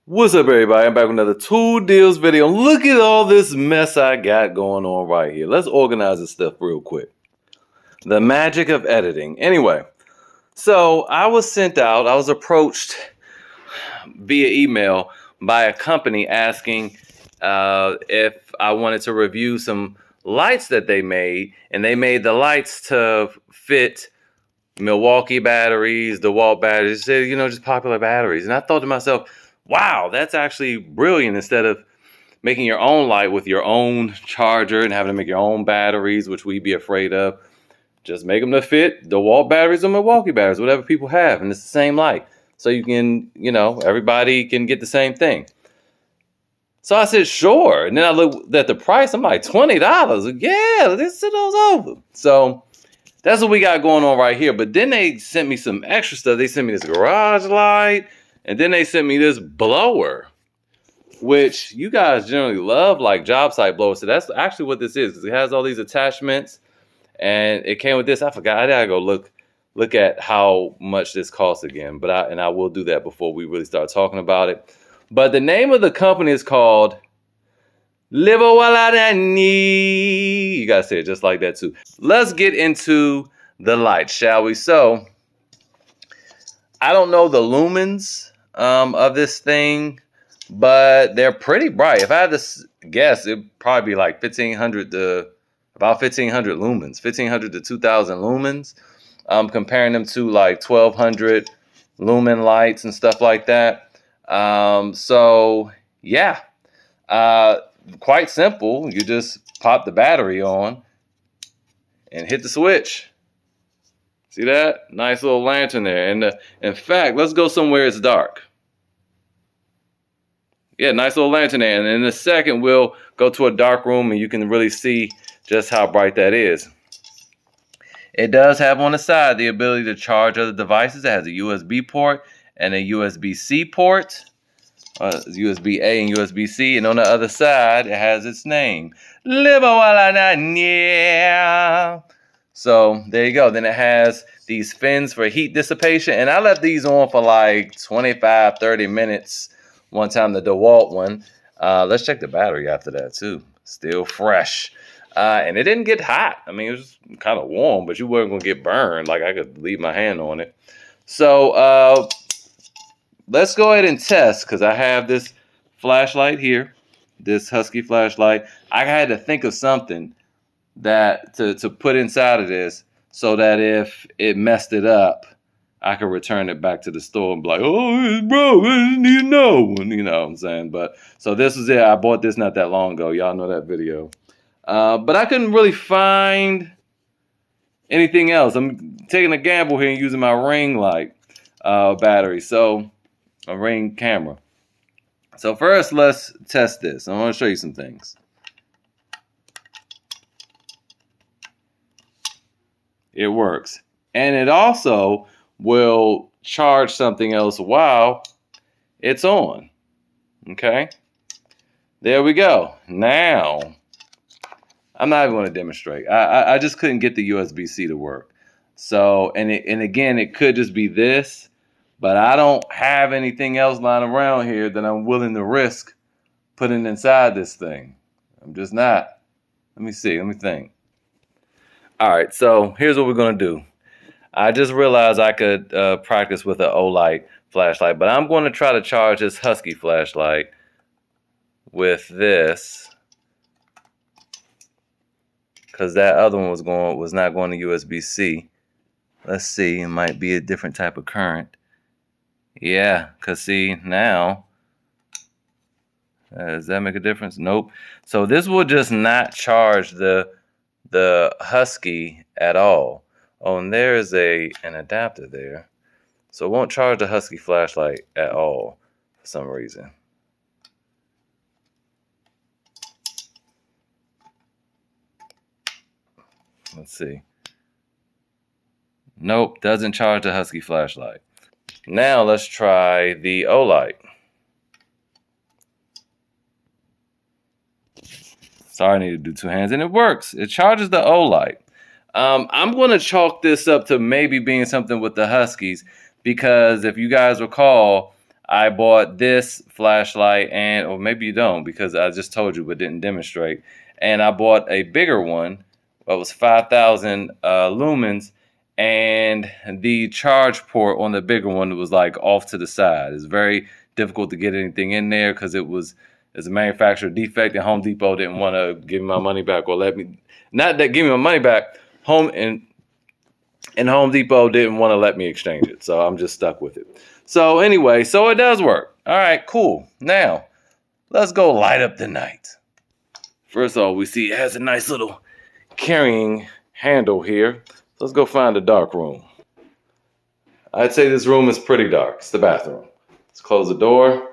What's up, everybody? I'm back with another tool deals video. Look at all this mess I got going on right here. Let's organize this stuff real quick. The magic of editing. Anyway, so I was approached via email by a company asking if I wanted to review some lights that they made, and they made the lights to fit Milwaukee batteries, dewalt batteries, just popular batteries. And I thought to myself, wow, that's actually brilliant. Instead of making your own light with your own charger and having to make your own batteries, which we'd be afraid of, just make them to fit dewalt batteries or Milwaukee batteries, whatever people have, and it's the same light. So you can, everybody can get the same thing. So I said, sure. And then I looked at the price. I'm like, $20. Yeah, let's send those over. So that's what we got going on right here. But then they sent me some extra stuff. They sent me this garage light. And then they sent me this blower, which you guys generally love, like job site blowers. So that's actually what this is, because it has all these attachments. And it came with this. I forgot. I gotta go look at how much this costs again. But I will do that before we really start talking about it. But the name of the company is called Livowaladani. You gotta say it just like that too. Let's get into the light, shall we? So I don't know the lumens of this thing, but they're pretty bright. If I had to guess, it'd probably be like 1,500 to about 1,500 lumens, 1,500 to 2,000 lumens. Comparing them to like 1,200 lumen lights and stuff like that. So yeah, quite simple. You just pop the battery on and hit the switch. See that? Nice little lantern there. And in fact, let's go somewhere it's dark. Yeah, nice little lantern there. And in a second, we'll go to a dark room and you can really see just how bright that is. It does have on the side the ability to charge other devices. It has a USB port and a USB-C port. USB-A and USB-C. And on the other side, it has its name. So there you go. Then it has these fins for heat dissipation. And I left these on for like 25, 30 minutes one time, the DeWalt one. Let's check the battery after that too. Still fresh. And it didn't get hot. I mean, it was kind of warm, but you weren't going to get burned. Like I could leave my hand on it. So let's go ahead and test, because I have this flashlight here, this Husky flashlight. I had to think of something that to put inside of this so that if it messed it up, I could return it back to the store and be like, oh, bro, I need to know. You know what I'm saying? But so this is it. I bought this not that long ago. Y'all know that video. But I couldn't really find anything else. I'm taking a gamble here and using my ring light battery. So a ring camera. So first, let's test this. I want to show you some things. It works. And it also will charge something else while it's on. Okay? There we go. Now, I'm not even going to demonstrate. I just couldn't get the USB-C to work. So, and again, it could just be this, but I don't have anything else lying around here that I'm willing to risk putting inside this thing. I'm just not. Let me see. Let me think. All right, so here's what we're going to do. I just realized I could practice with an Olight flashlight, but I'm going to try to charge this Husky flashlight with this, because that other one was not going to USB-C. Let's see, it might be a different type of current. Yeah, because see, now, does that make a difference? Nope. So this will just not charge the Husky at all. Oh, and there's an adapter there. So it won't charge the Husky flashlight at all for some reason. Let's see. Nope, doesn't charge the Husky flashlight. Now let's try the Olight. Sorry, I need to do two hands, and it works. It charges the Olight. I'm going to chalk this up to maybe being something with the Huskies, because if you guys recall, I bought this flashlight, and or maybe you don't because I just told you but didn't demonstrate. And I bought a bigger one. It was 5,000 lumens, and the charge port on the bigger one was like off to the side. It's very difficult to get anything in there because it's a manufacturer defect, and Home Depot didn't want to give me my money back or let me not that give me my money back. And Home Depot didn't want to let me exchange it, so I'm just stuck with it. So anyway, so it does work. All right, cool. Now, let's go light up the night. First of all, we see it has a nice little carrying handle here. So let's go find a dark room. I'd say this room is pretty dark. It's the bathroom. Let's close the door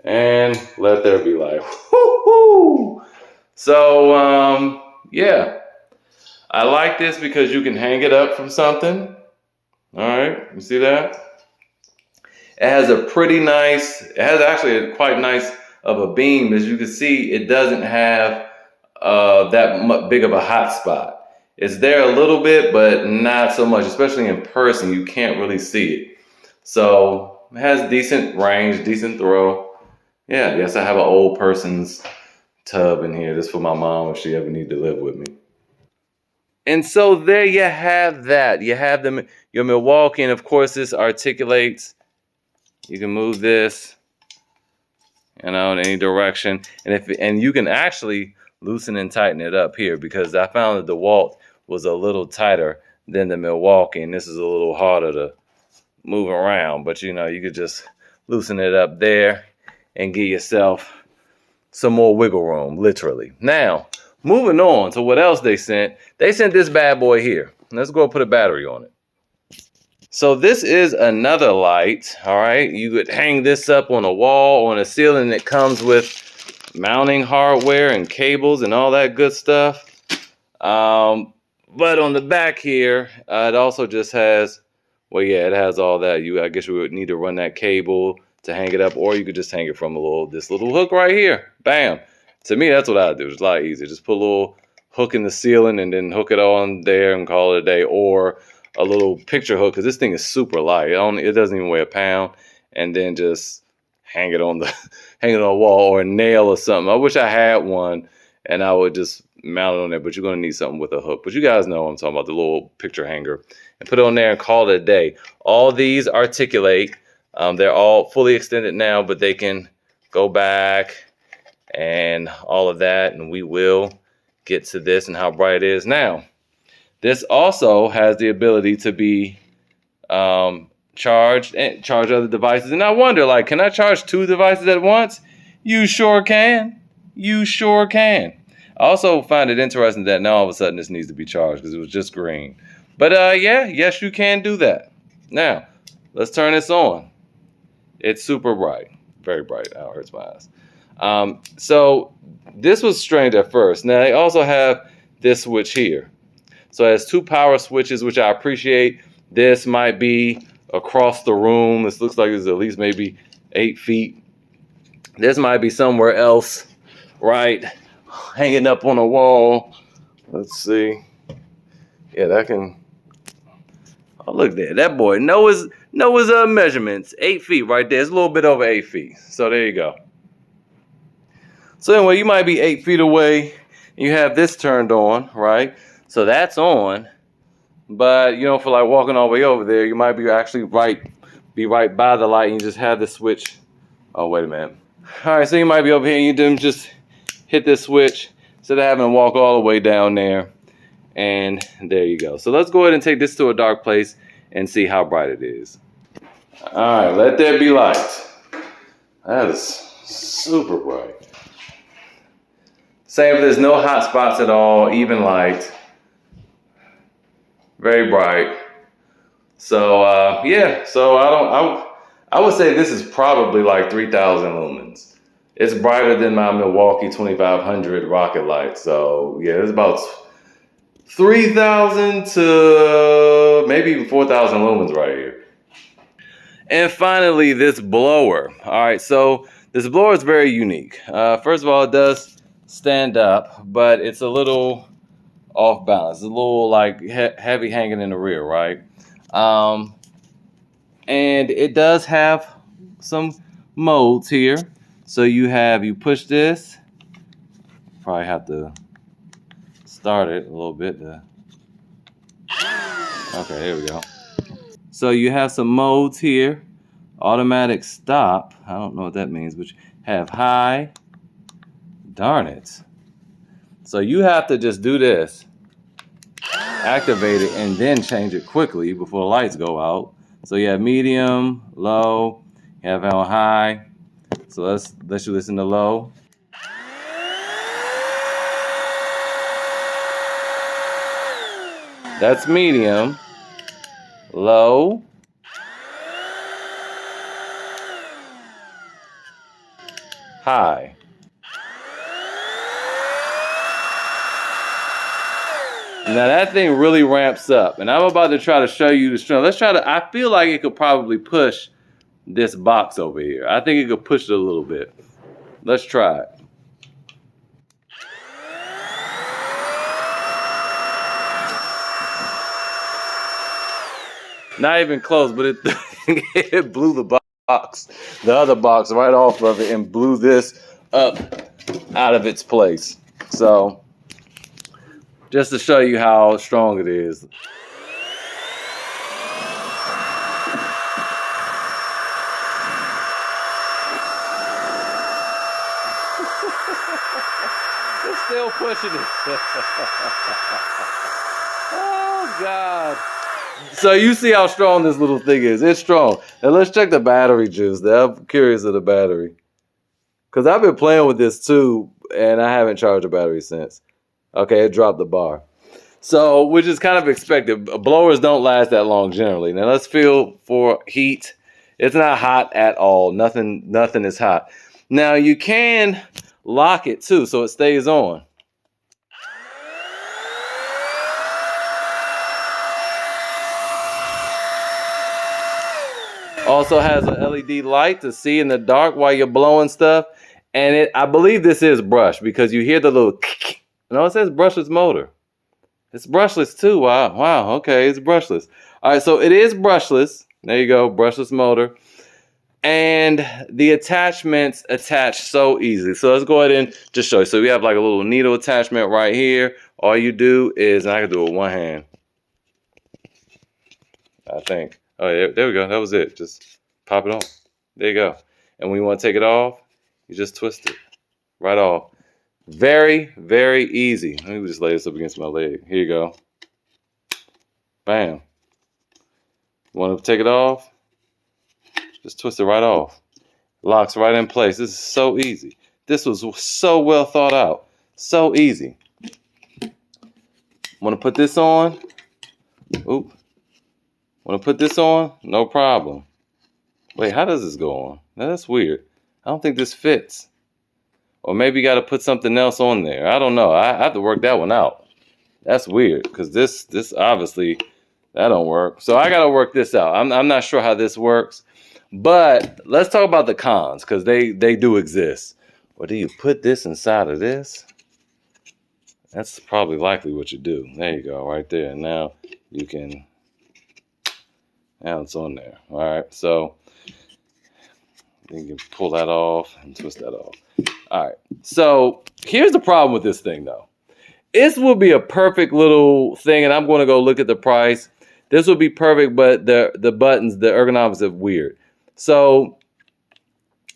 and let there be light. Woo-hoo! So, yeah. I like this because you can hang it up from something. All right, you see that? It has a pretty nice, it has actually a quite nice of a beam. As you can see, it doesn't have that big of a hot spot. It's there a little bit, but not so much, especially in person, you can't really see it. So it has decent range, decent throw. Yeah, yes, I have an old person's tub in here. This for my mom if she ever need to live with me. And so there you have that. You have your Milwaukee, and of course this articulates. You can move this, in any direction, and you can actually loosen and tighten it up here because I found that the dewalt was a little tighter than the Milwaukee, and this is a little harder to move around. But you could just loosen it up there and give yourself some more wiggle room, literally. Now, moving on to what else they sent. They sent this bad boy here. Let's go put a battery on it. So this is another light, all right? You could hang this up on a wall, on a ceiling. It comes with mounting hardware and cables and all that good stuff. But on the back here, it also just has, well, yeah, it has all that. I guess you would need to run that cable to hang it up, or you could just hang it from this little hook right here. Bam. To me, that's what I do. It's a lot easier. Just put a little hook in the ceiling and then hook it on there and call it a day, or a little picture hook, because this thing is super light. It doesn't even weigh a pound, and then just hang it on a wall or a nail or something. I wish I had one and I would just mount it on there, but you're going to need something with a hook. But you guys know what I'm talking about, the little picture hanger, and put it on there and call it a day. All these articulate. They're all fully extended now, but they can go back and all of that, and we will get to this and how bright it is. Now, this also has the ability to be charged and charge other devices. And I wonder, can I charge 2 devices at once? You sure can. You sure can. I also find it interesting that now all of a sudden this needs to be charged because it was just green. But yes, you can do that. Now, let's turn this on. It's super bright. Very bright. Oh, it hurts my eyes. So this was strange at first. Now, they also have this switch here. So it has 2 power switches, which I appreciate. This might be across the room. This looks like it's at least maybe 8 feet. This might be somewhere else, right? Hanging up on a wall. Let's see. Yeah, that can. Oh, look there. That boy knows measurements. 8 feet right there. It's a little bit over 8 feet. So there you go. So anyway, you might be 8 feet away. You have this turned on, right? So that's on, but for walking all the way over there, you might be actually be right by the light, and you just have the switch. Oh, wait a minute. All right, so you might be over here, and you just hit this switch instead of having to walk all the way down there, and there you go. So let's go ahead and take this to a dark place and see how bright it is. All right, let there be light. That is super bright. Same, there's no hot spots at all, even light. Very bright. So yeah, so I would say this is probably 3,000 lumens. It's brighter than my Milwaukee 2500 rocket light. So yeah, it's about 3,000 to maybe even 4,000 lumens right here. And finally, this blower. All right, so this blower is very unique. First of all, it does stand up, but it's a little off balance, a little heavy hanging in the rear, right? And it does have some modes here. So you push this. Probably have to start it a little bit. Okay, here we go. So you have some modes here. Automatic stop. I don't know what that means, but you have high. Darn it. So you have to just do this. Activate it and then change it quickly before the lights go out. So you have medium, low, you have it on high. So let's you listen to low. That's medium, low, high. Now that thing really ramps up, and I'm about to try to show you the strength. Let's try to, I feel like it could probably push this box over here. I think it could push it a little bit. Let's try it. Not even close, but it blew the box, the other box right off of it, and blew this up out of its place. So just to show you how strong it is. It's still pushing it. Oh God. So you see how strong this little thing is. It's strong. And let's check the battery juice. I'm curious of the battery. Because I've been playing with this too, and I haven't charged the battery since. Okay, it dropped the bar. So, which is kind of expected. Blowers don't last that long generally. Now let's feel for heat. It's not hot at all. Nothing is hot. Now you can lock it too, so it stays on. Also has an LED light to see in the dark while you're blowing stuff. And I believe this is brush because you hear the little no, it says brushless motor. It's brushless too. Wow. Okay, it's brushless. All right, so it is brushless. There you go, brushless motor. And the attachments attach so easily. So let's go ahead and just show you. So we have like a little needle attachment right here. All you do is, and I can do it with one hand, I think. Oh, yeah, there we go. That was it. Just pop it on. There you go. And when you want to take it off, you just twist it right off. Very, very easy. Let me just lay this up against my leg. Here you go. Bam. Want to take it off? Just twist it right off. Locks right in place. This is so easy. This was so well thought out. So easy. Want to put this on? Oop. Want to put this on? No problem. Wait, how does this go on? Now, that's weird. I don't think this fits. Or maybe you got to put something else on there. I don't know. I have to work that one out. That's weird because this obviously, that don't work. So I got to work this out. I'm not sure how this works. But let's talk about the cons because they do exist. Or do you put this inside of this? That's probably likely what you do. There you go, right there. Now you can, now it's on there. All right, so you can pull that off and twist that off. All right, so here's the problem with this thing though. This would be a perfect little thing, and I'm going to go look at the price. This would be perfect, but the buttons, the ergonomics are weird. So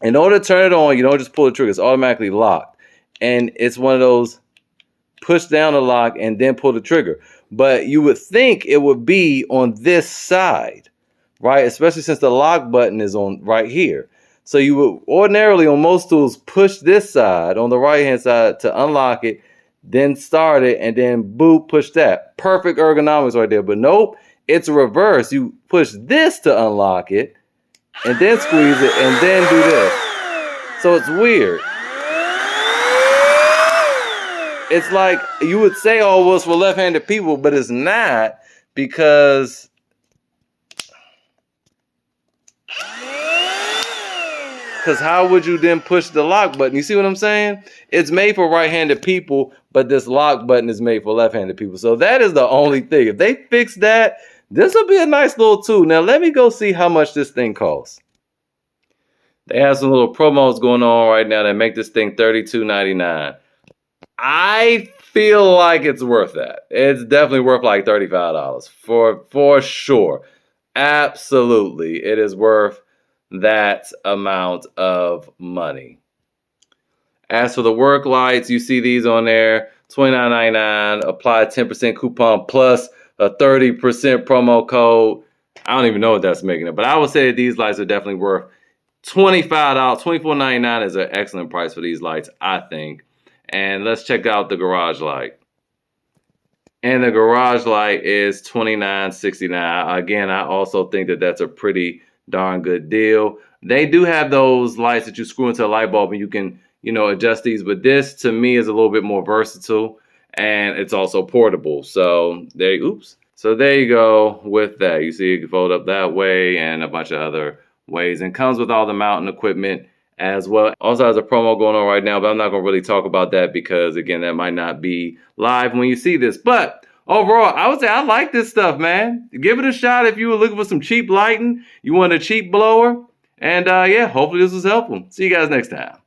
in order to turn it on, you don't just pull the trigger. It's automatically locked. And it's one of those push down the lock and then pull the trigger. But you would think it would be on this side, right? Especially since the lock button is on right here. So you would ordinarily on most tools push this side on the right-hand side to unlock it, then start it, and then boop, push that. Perfect ergonomics right there. But nope, it's reverse. You push this to unlock it, and then squeeze it, and then do this. So it's weird. It's like you would say, oh, well, it's for left-handed people, but it's not because how would you then push the lock button? You see what I'm saying? It's made for right-handed people, but this lock button is made for left-handed people. So that is the only thing. If they fix that, this will be a nice little tool. Now, let me go see how much this thing costs. They have some little promos going on right now that make this thing $32.99. I feel like it's worth that. It's definitely worth like $35 for sure. Absolutely, it is worth that amount of money. As for the work lights, you see these on there, $29.99. Apply a 10% coupon plus a 30% promo code. I don't even know what that's making it, but I would say that these lights are definitely worth $25. $24.99 is an excellent price for these lights, I think. And let's check out the garage light. And the garage light is $29.69. Again, I also think that that's a pretty darn good deal. They do have those lights that you screw into a light bulb and you can, adjust these. But this, to me, is a little bit more versatile. And it's also portable. So there you go with that. You see it can fold up that way and a bunch of other ways. And comes with all the mounting equipment as well. Also has a promo going on right now, but I'm not going to really talk about that because, again, that might not be live when you see this. But overall, I would say I like this stuff, man. Give it a shot if you were looking for some cheap lighting, you want a cheap blower. And yeah, hopefully this was helpful. See you guys next time.